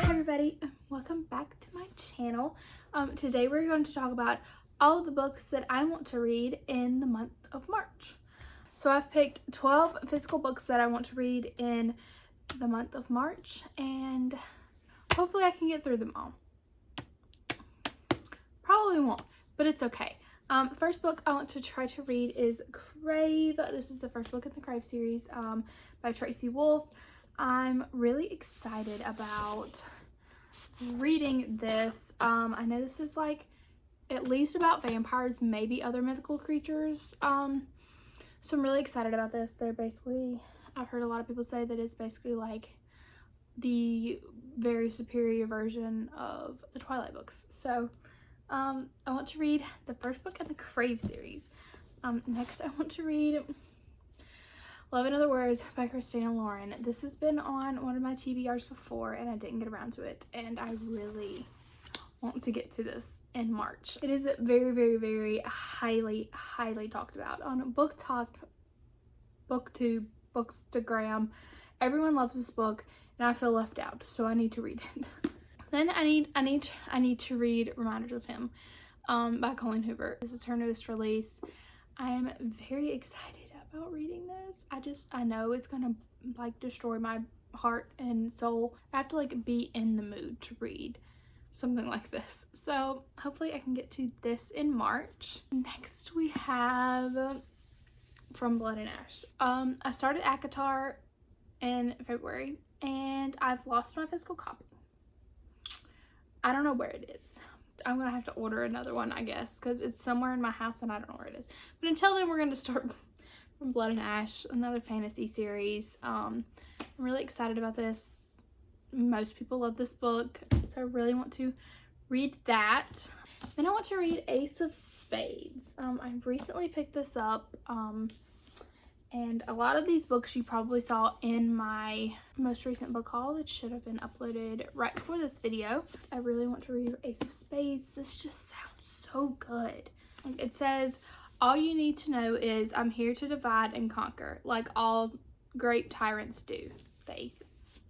Everybody, welcome back to my channel. Today we're going to talk about all of the books that I want to read in the month of March. So I've picked 12 physical books that I want to read in the month of March, and hopefully I can get through them all. Probably won't, but it's okay. The first book I want to try to read is Crave. This is the first book in the Crave series by Tracy Wolff. I'm really excited about reading this. I know this is like at least about vampires, maybe other mythical creatures. So I'm really excited about this. They're basically, I've heard a lot of people say that it's basically like the very superior version of the Twilight books. So I want to read the first book in the Crave series. Next I want to read Love in Other Words by KRISTEN Owens. This has been on one of my TBRs before and I didn't get around to it, and I really want to get to this in March. It is very highly talked about on BookTok, BookTube, Bookstagram. Everyone loves this book and I feel left out, so I need to read it. Then I need to read Reminders of Him by Colleen Hoover. This is her newest release. I am very excited about reading this. I know it's gonna like destroy my heart and soul. I have to like be in the mood to read something like this. So hopefully I can get to this in March. Next we have From Blood and Ash. I started ACOTAR in February and I've lost my physical copy. I don't know where it is. I'm gonna have to order another one, I guess, because it's somewhere in my house and I don't know where it is. But until then, we're gonna start From Blood and Ash, another fantasy series. I'm really excited about this. Most people love this book, so I really want to read that. Then I want to read Ace of Spades. I recently picked this up, and a lot of these books you probably saw in my most recent book haul that should have been uploaded right before this video. I really want to read Ace of Spades. This just sounds so good. It says, all you need to know is I'm here to divide and conquer, like all great tyrants do. The Aces.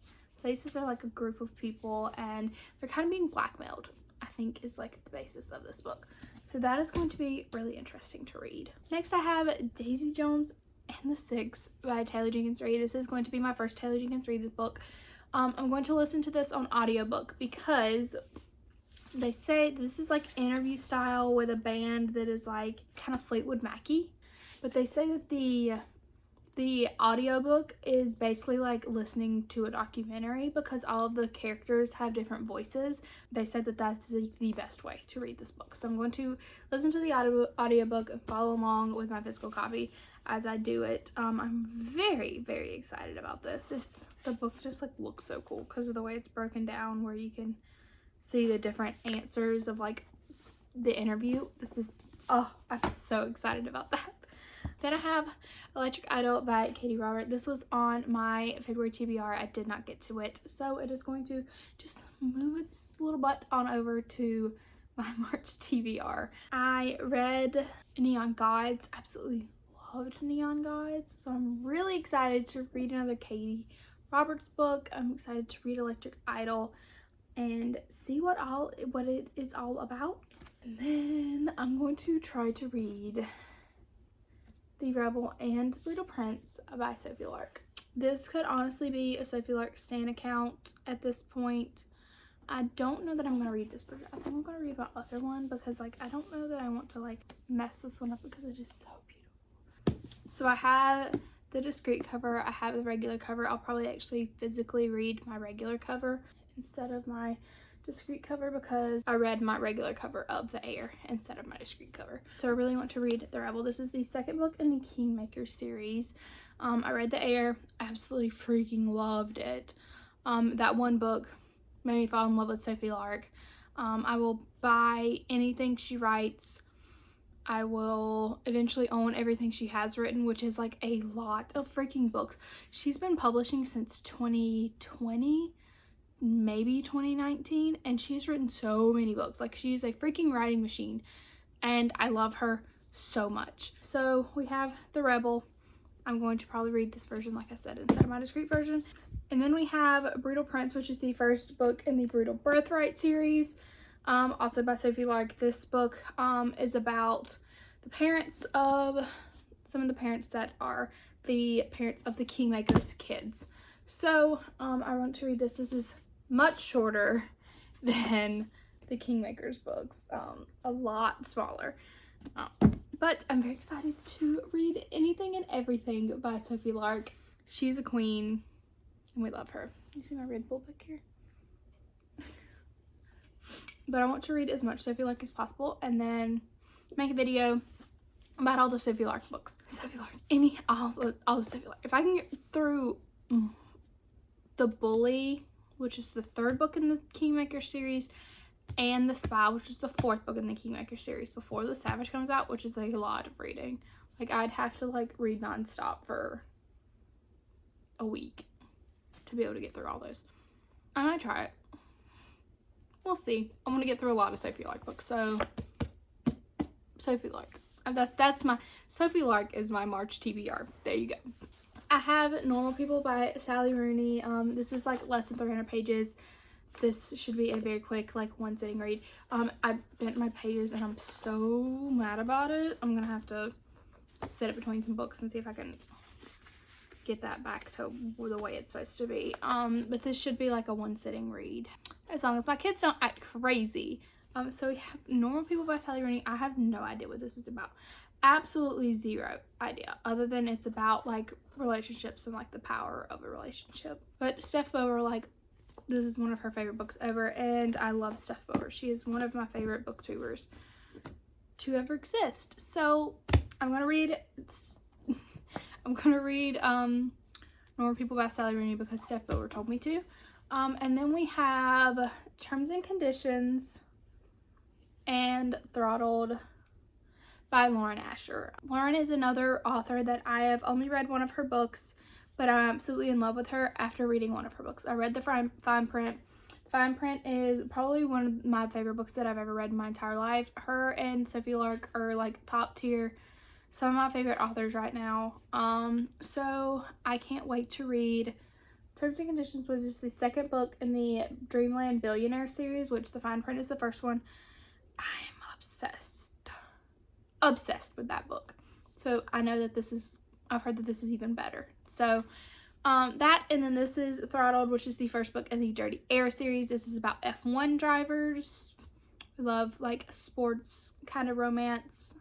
The Aces are like a group of people and they're kind of being blackmailed, I think is like the basis of this book. So that is going to be really interesting to read. Next I have Daisy Jones and the Six by Taylor Jenkins Reid. This is going to be my first Taylor Jenkins Reid this book. I'm going to listen to this on audiobook because they say this is like interview style with a band that is like kind of Fleetwood Mackie, but they say that the audiobook is basically like listening to a documentary because all of the characters have different voices. They said that that's the best way to read this book. So I'm going to listen to the audiobook and follow along with my physical copy as I do it. I'm very excited about this. The book just like looks so cool because of the way it's broken down, where you can see the different answers of like the interview. I'm so excited about that. Then I have Electric Idol by Katie Robert. This was on my February TBR. I did not get to it, so it is going to just move its little butt on over to my March TBR. I read Neon Gods. Absolutely loved Neon Gods, so I'm really excited to read another Katie Roberts book. I'm excited to read Electric Idol and see what it is all about. And then I'm going to try to read The Rebel and the Brutal Prince by Sophie Lark. This could honestly be a Sophie Lark stan account at this point. I don't know that I'm going to read this book. I think I'm going to read my other one because like I don't know that I want to like mess this one up because it is so beautiful. So I have the discreet cover. I have the regular cover. I'll probably actually physically read my regular cover instead of my discreet cover because I read my regular cover of The Heir instead of my discreet cover. So I really want to read The Rebel. This is the second book in the Kingmaker series. I read The Heir. I absolutely freaking loved it. That one book made me fall in love with Sophie Lark. I will buy anything she writes. I will eventually own everything she has written, which is like a lot of freaking books. She's been publishing since 2020. maybe 2019, and she has written so many books. Like, she's a freaking writing machine, and I love her so much. So we have The Rebel. I'm going to probably read this version, like I said, instead of my discreet version. And then we have Brutal Prince, which is the first book in the Brutal Birthright series, also by Sophie Lark. This book is about the parents of some of the parents that are the parents of the Kingmaker's kids. So I want to read this. This is much shorter than the Kingmaker's books, a lot smaller. But I'm very excited to read anything and everything by Sophie Lark. She's a queen, and we love her. You see my Red Bull book here? But I want to read as much Sophie Lark as possible, and then make a video about all the Sophie Lark books. Sophie Lark, all the Sophie Lark. If I can get through The Bully, which is the third book in the Kingmaker series, and The Spy, which is the fourth book in the Kingmaker series, before The Savage comes out, which is like a lot of reading. Like, I'd have to like read nonstop for a week to be able to get through all those. I might try it. We'll see. I'm gonna get through a lot of Sophie Lark books. So Sophie Lark. That's my Sophie Lark is my March TBR. There you go. I have Normal People by Sally Rooney. This is like less than 300 pages. This should be a very quick, like, one sitting read. I bent my pages and I'm so mad about it. I'm gonna have to sit it between some books and see if I can get that back to the way it's supposed to be. But this should be like a one sitting read, as long as my kids don't act crazy. So we have Normal People by Sally Rooney. I have no idea what this is about. Absolutely zero idea, other than it's about like relationships and like the power of a relationship. But Steph Bower, like, this is one of her favorite books ever, and I love Steph Bower. She is one of my favorite booktubers to ever exist. So I'm gonna read Normal People by Sally Rooney because Steph Bower told me to. And then we have Terms and Conditions and Throttled by Lauren Asher. Lauren is another author that I have only read one of her books, but I'm absolutely in love with her after reading one of her books. I read the Fine Print. Fine Print is probably one of my favorite books that I've ever read in my entire life. Her and Sophie Lark are like top tier, some of my favorite authors right now. So I can't wait to read Terms and Conditions, which is the second book in the Dreamland Billionaire series, which the Fine Print is the first one. I am obsessed with that book. So I know that I've heard that this is even better. So that, and then this is Throttled, which is the first book in the Dirty Air series. This is about F1 drivers. We love like sports kind of romance.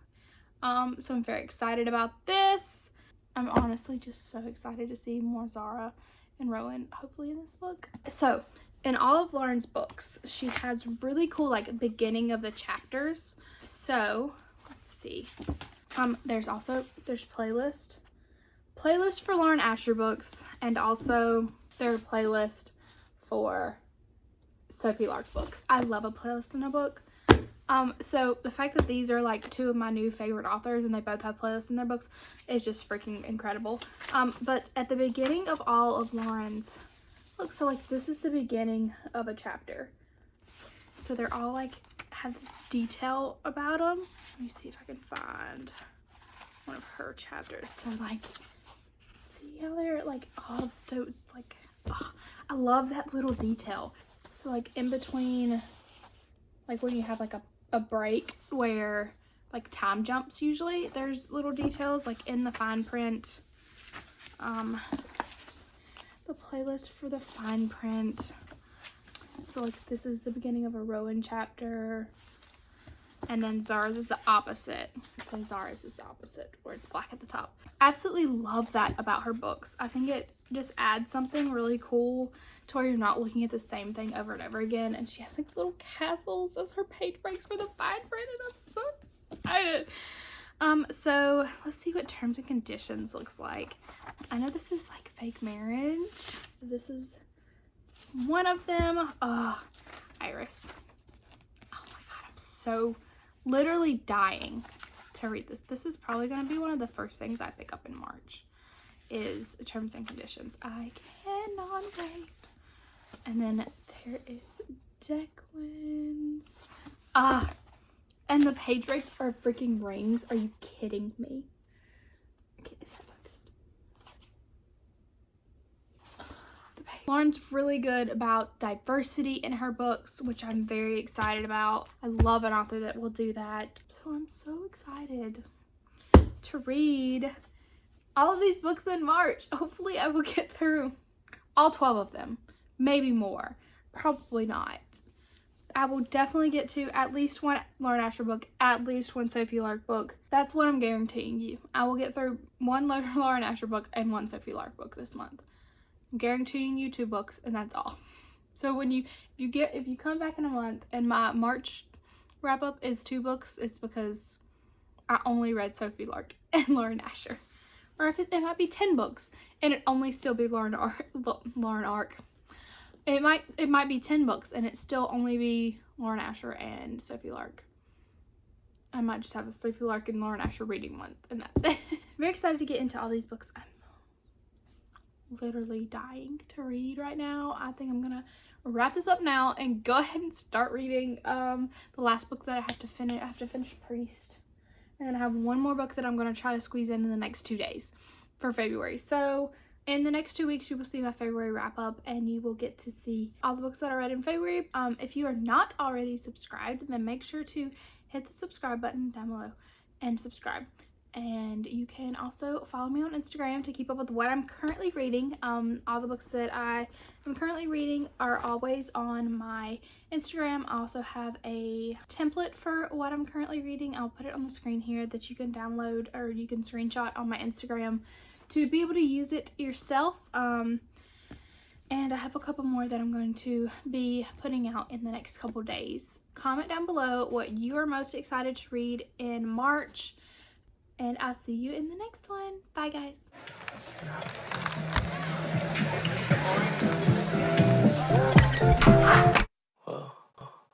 So I'm very excited about this. I'm honestly just so excited to see more Zara and Rowan hopefully in this book. So in all of Lauren's books, she has really cool like beginning of the chapters. So let's see. There's playlist for Lauren Asher books, and also their playlist for Sophie Lark books. I love a playlist in a book. So the fact that these are like two of my new favorite authors and they both have playlists in their books is just freaking incredible. But at the beginning of all of Lauren's, look, so like this is the beginning of a chapter. So they're all like have this detail about them. Let me see if I can find one of her chapters. So like, see how they're like all like, oh, I love that little detail. So like in between, like when you have like a break where like time jumps, usually there's little details like in the Fine Print. The playlist for the Fine Print. So like this is the beginning of a Rowan chapter, and then Zara's is the opposite. So Zara's is the opposite, where it's black at the top. Absolutely love that about her books. I think it just adds something really cool to where you're not looking at the same thing over and over again. And she has like little castles as her page breaks for the Fine Print, and I'm so excited. So let's see what Terms and Conditions looks like. I know this is like fake marriage. This is one of them. Iris. Oh my god, I'm so literally dying to read this. This is probably going to be one of the first things I pick up in March, is Terms and Conditions. I cannot wait. And then There is Declan's. And the page breaks are freaking rings. Are you kidding me? Okay, is that focused? Lauren's really good about diversity in her books, which I'm very excited about. I love an author that will do that. So I'm so excited to read all of these books in March. Hopefully I will get through all 12 of them, maybe more, probably not. I will definitely get to at least one Lauren Asher book, at least one Sophie Lark book. That's what I'm guaranteeing you. I will get through one Lauren Asher book and one Sophie Lark book this month. I'm guaranteeing you 2 books, and that's all. So when if you come back in a month and my March wrap up is 2 books, it's because I only read Sophie Lark and Lauren Asher. Or if it might be 10 books and it only still be Lauren Ark. It might be 10 books and it still only be Lauren Asher and Sophie Lark. I might just have a Sophie Lark and Lauren Asher reading month, and that's it. I'm very excited to get into all these books. I'm literally dying to read right now. I think I'm gonna wrap this up now and go ahead and start reading the last book that I have to finish. I have to finish Priest, and then I have one more book that I'm gonna try to squeeze in the next 2 days for February. So in the next 2 weeks, you will see my February wrap up, and you will get to see all the books that I read in February. If you are not already subscribed, then make sure to hit the subscribe button down below and subscribe. And you can also follow me on Instagram to keep up with what I'm currently reading. All the books that I am currently reading are always on my Instagram. I also have a template for what I'm currently reading. I'll put it on the screen here that you can download or you can screenshot on my Instagram to be able to use it yourself. And I have a couple more that I'm going to be putting out in the next couple days. Comment down below what you are most excited to read in March. And I'll see you in the next one. Bye, guys.